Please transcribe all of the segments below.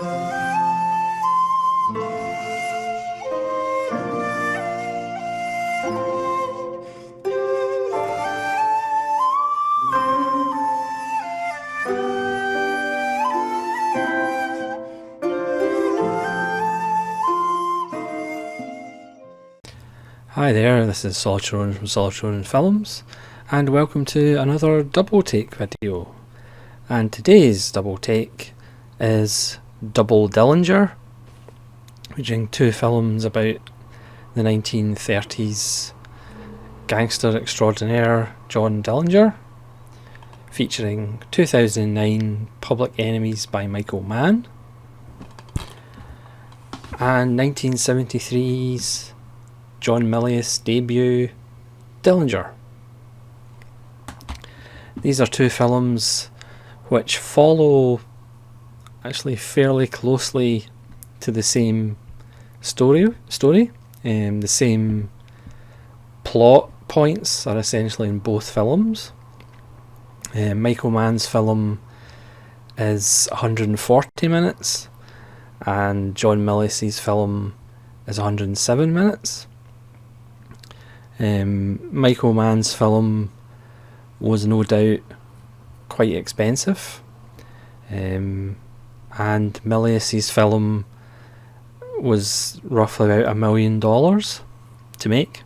Hi there, this is Solitron from Solitron Films, and welcome to another double take video. And today's double take is Dillinger, featuring two films about the 1930s gangster extraordinaire John Dillinger, featuring 2009 Public Enemies by Michael Mann, and 1973's John Milius debut, Dillinger. These are two films which follow actually fairly closely to the same story. The same plot points are essentially in both films. Michael Mann's film is 140 minutes and John Milius's film is 107 minutes. Michael Mann's film was no doubt quite expensive, and Milius's film was roughly about $1 million to make.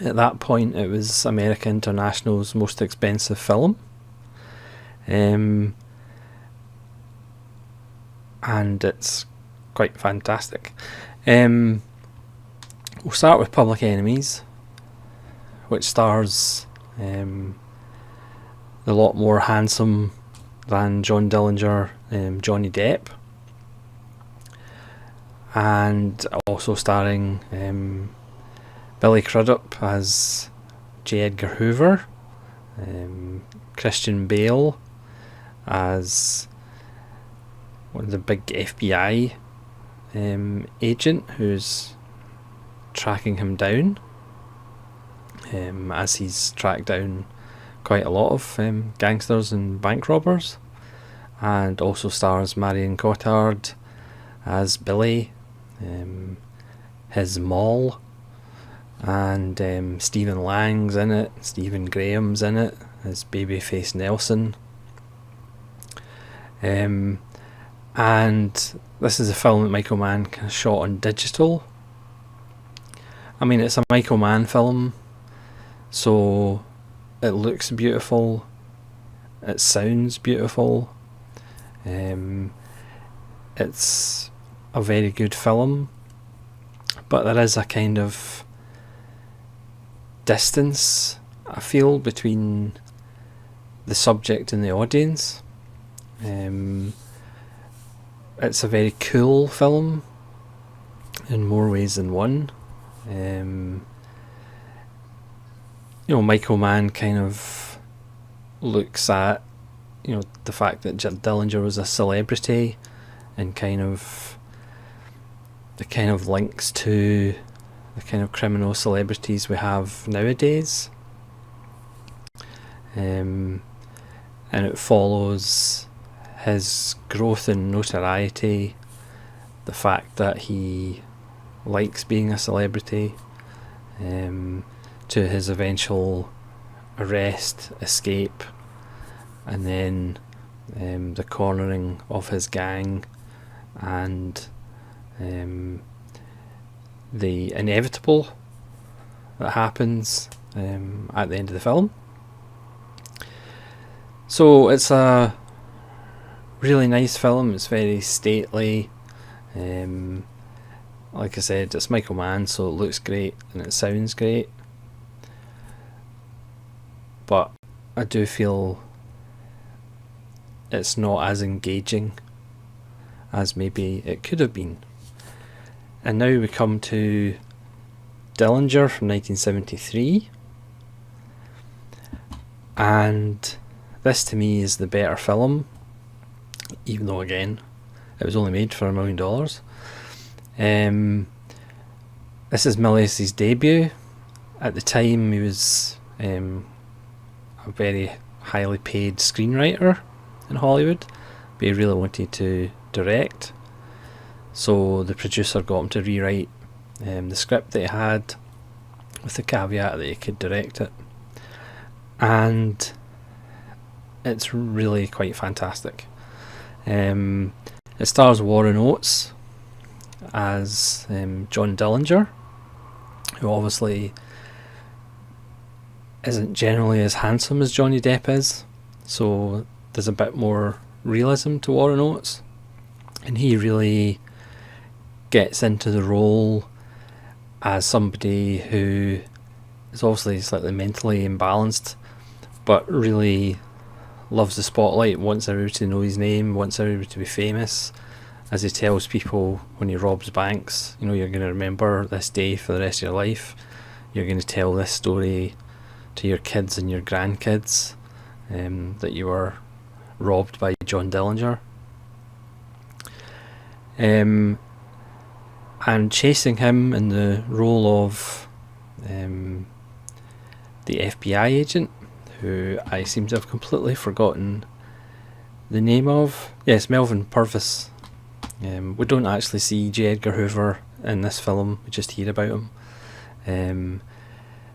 At that point it was America International's most expensive film, and it's quite fantastic. We'll start with Public Enemies, which stars the lot more handsome than John Dillinger, Johnny Depp, and also starring Billy Crudup as J. Edgar Hoover, Christian Bale as one of the big FBI agent who's tracking him down, as he's tracked down quite a lot of gangsters and bank robbers, and also stars Marion Cotillard as Billy, his Moll, and Stephen Lang's in it, Stephen Graham's in it as Babyface Nelson. And this is a film that Michael Mann shot on digital. I mean, it's a Michael Mann film, so it looks beautiful, it sounds beautiful, it's a very good film, but there is a kind of distance, I feel, between the subject and the audience. It's a very cool film in more ways than one. Michael Mann kind of looks at, the fact that Dillinger was a celebrity, and the kind of links to the kind of criminal celebrities we have nowadays. And it follows his growth in notoriety, the fact that he likes being a celebrity, to his eventual arrest, escape, and then the cornering of his gang, and the inevitable that happens at the end of the film. So it's a really nice film. It's very stately. Like I said, it's Michael Mann, so it looks great and it sounds great. But I do feel it's not as engaging as maybe it could have been. And now we come to Dillinger from 1973, and this to me is the better film, even though again it was only made for $1 million. This is Milius's debut. At the time he was a very highly paid screenwriter in Hollywood, but he really wanted to direct. So the producer got him to rewrite the script that he had, with the caveat that he could direct it. And it's really quite fantastic. It stars Warren Oates as John Dillinger, who obviously isn't generally as handsome as Johnny Depp is, so there's a bit more realism to Warren Oates, and he really gets into the role as somebody who is obviously slightly mentally imbalanced, but really loves the spotlight, wants everybody to know his name, wants everybody to be famous. As he tells people when he robs banks, you know, you're going to remember this day for the rest of your life. You're going to tell this story to your kids and your grandkids, that you were robbed by John Dillinger. And chasing him in the role of the FBI agent, who I seem to have completely forgotten the name of. Yes, Melvin Purvis. We don't actually see J. Edgar Hoover in this film, we just hear about him.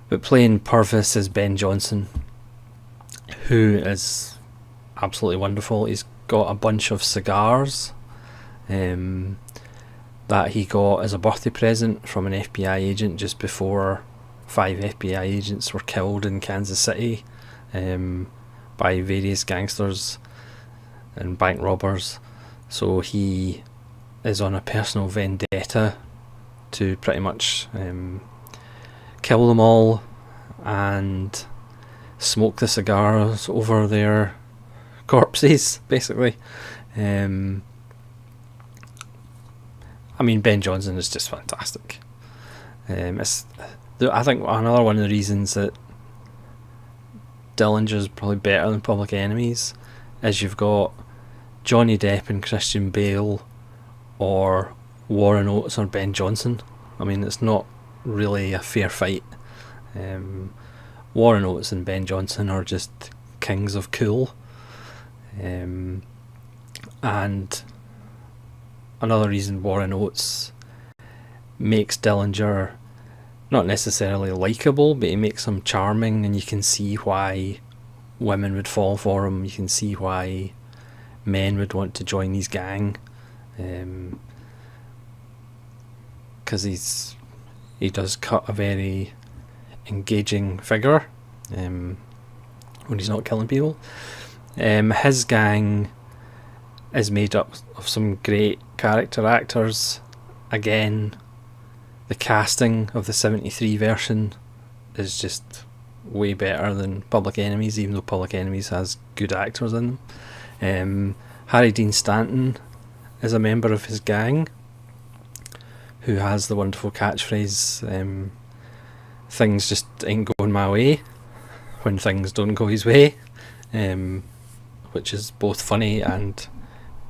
But playing Purvis is Ben Johnson, who is absolutely wonderful. He's got a bunch of cigars that he got as a birthday present from an FBI agent just before 5 FBI agents were killed in Kansas City by various gangsters and bank robbers. So he is on a personal vendetta to pretty much kill them all and smoke the cigars over their corpses, basically. I mean, Ben Johnson is just fantastic. I think another one of the reasons that Dillinger's probably better than Public Enemies is you've got Johnny Depp and Christian Bale, or Warren Oates or Ben Johnson. I mean, it's not really a fair fight. Warren Oates and Ben Johnson are just kings of cool. And another reason Warren Oates makes Dillinger not necessarily likeable, but he makes him charming, and you can see why women would fall for him. You can see why men would want to join his gang, because he does cut a very engaging figure when he's not killing people. His gang is made up of some great character actors. Again, the casting of the 73 version is just way better than Public Enemies, even though Public Enemies has good actors in them. Harry Dean Stanton is a member of his gang, who has the wonderful catchphrase, things just ain't going my way, when things don't go his way, which is both funny and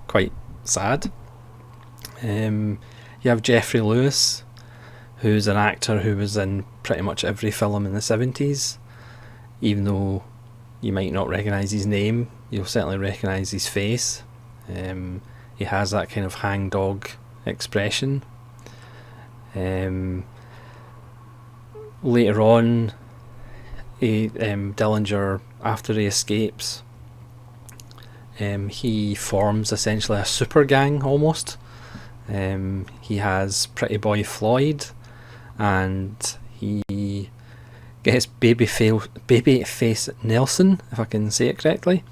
quite sad. You have Jeffrey Lewis, who's an actor who was in pretty much every film in the 70s. Even though you might not recognise his name, you'll certainly recognise his face. He has that kind of hangdog expression. Later on, Dillinger, after he escapes, he forms essentially a super gang almost. He has Pretty Boy Floyd, and he gets Babyface Nelson, if I can say it correctly,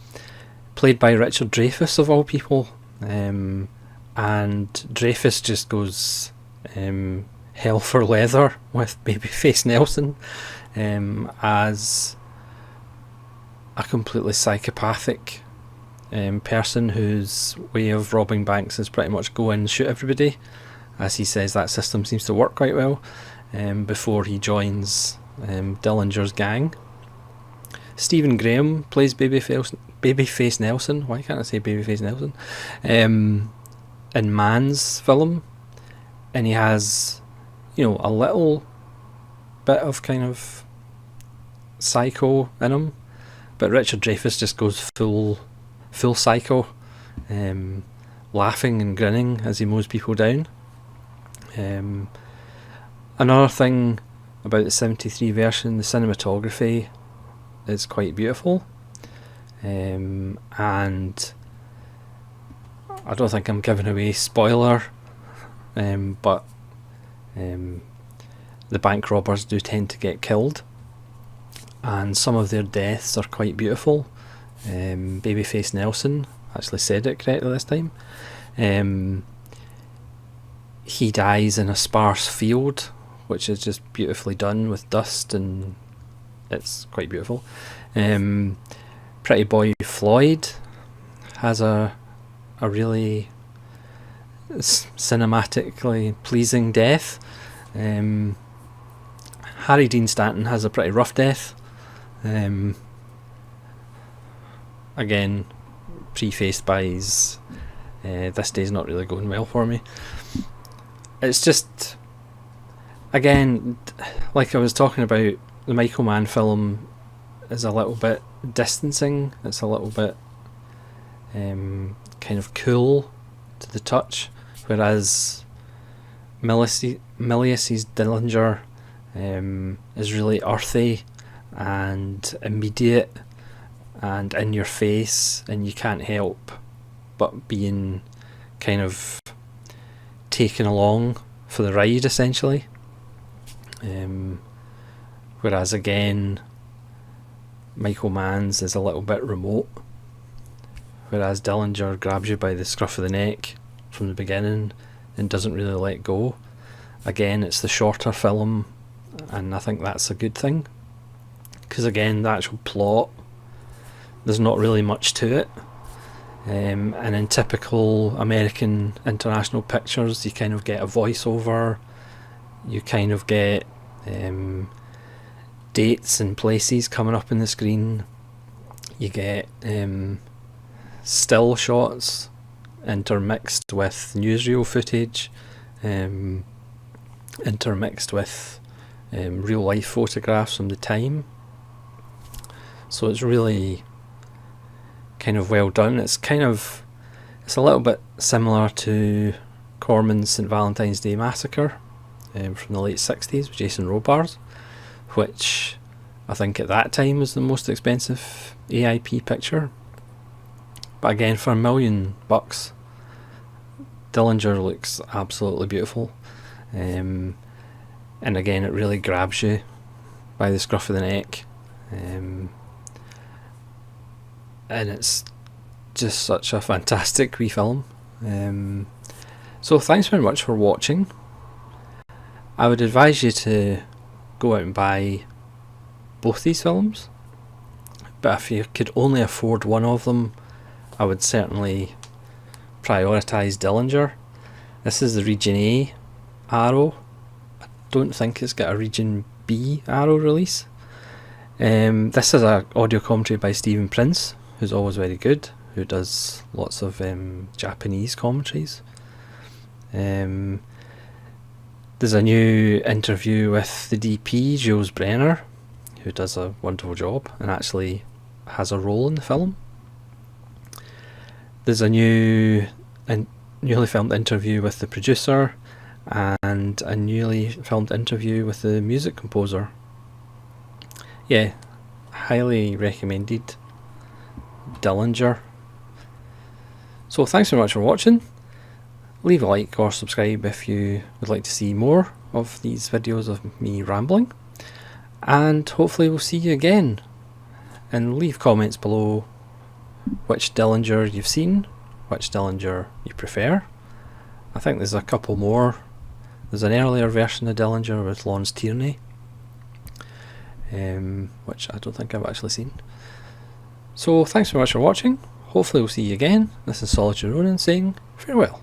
played by Richard Dreyfuss of all people. And Dreyfuss just goes hell for leather with Babyface Nelson as a completely psychopathic person whose way of robbing banks is pretty much go in and shoot everybody. As he says, that system seems to work quite well, before he joins Dillinger's gang. Stephen Graham plays Babyface Nelson. Why can't I say Babyface Nelson? In Mann's film, and he has, you know, a little bit of kind of psycho in him, but Richard Dreyfuss just goes full psycho, laughing and grinning as he mows people down. Another thing about the 73 version, the cinematography is quite beautiful, and I don't think I'm giving away spoiler, but the bank robbers do tend to get killed, and some of their deaths are quite beautiful. Babyface Nelson actually said it correctly this time. He dies in a sparse field, which is just beautifully done with dust, and it's quite beautiful. Pretty Boy Floyd has a really cinematically pleasing death. Harry Dean Stanton has a pretty rough death. Again, prefaced by his this day's not really going well for me. It's just, again, like I was talking about, the Michael Mann film is a little bit distancing. It's a little bit kind of cool to the touch, whereas Milius' Dillinger is really earthy and immediate and in your face, and you can't help but being kind of taken along for the ride, essentially. Whereas again, Michael Mann's is a little bit remote, whereas Dillinger grabs you by the scruff of the neck from the beginning and doesn't really let go. Again, it's the shorter film, and I think that's a good thing, because again, the actual plot, there's not really much to it. And in typical American international pictures, you kind of get a voiceover, you kind of get dates and places coming up in the screen, you get still shots intermixed with newsreel footage, intermixed with real life photographs from the time. So it's really kind of well done. It's a little bit similar to Corman's St. Valentine's Day Massacre from the late 60s with Jason Robards, which I think at that time was the most expensive AIP picture. But again, for $1 million, Dillinger looks absolutely beautiful. And again, it really grabs you by the scruff of the neck. And it's just such a fantastic wee film. So thanks very much for watching. I would advise you to go out and buy both these films, but if you could only afford one of them, I would certainly prioritise Dillinger. This is the Region A Arrow. I don't think it's got a Region B Arrow release. This is an audio commentary by Stephen Prince, who's always very good, who does lots of Japanese commentaries. There's a new interview with the DP, Jules Brenner, who does a wonderful job and actually has a role in the film. There's a newly filmed interview with the producer and a newly filmed interview with the music composer. Yeah, highly recommended Dillinger. So thanks very much for watching. Leave a like or subscribe if you would like to see more of these videos of me rambling, and hopefully we'll see you again. And leave comments below which Dillinger you've seen, which Dillinger you prefer. I think there's a couple more. There's an earlier version of Dillinger with Lawrence Tierney, which I don't think I've actually seen. So thanks very much for watching. Hopefully we'll see you again. This is Solitude Ronin saying farewell.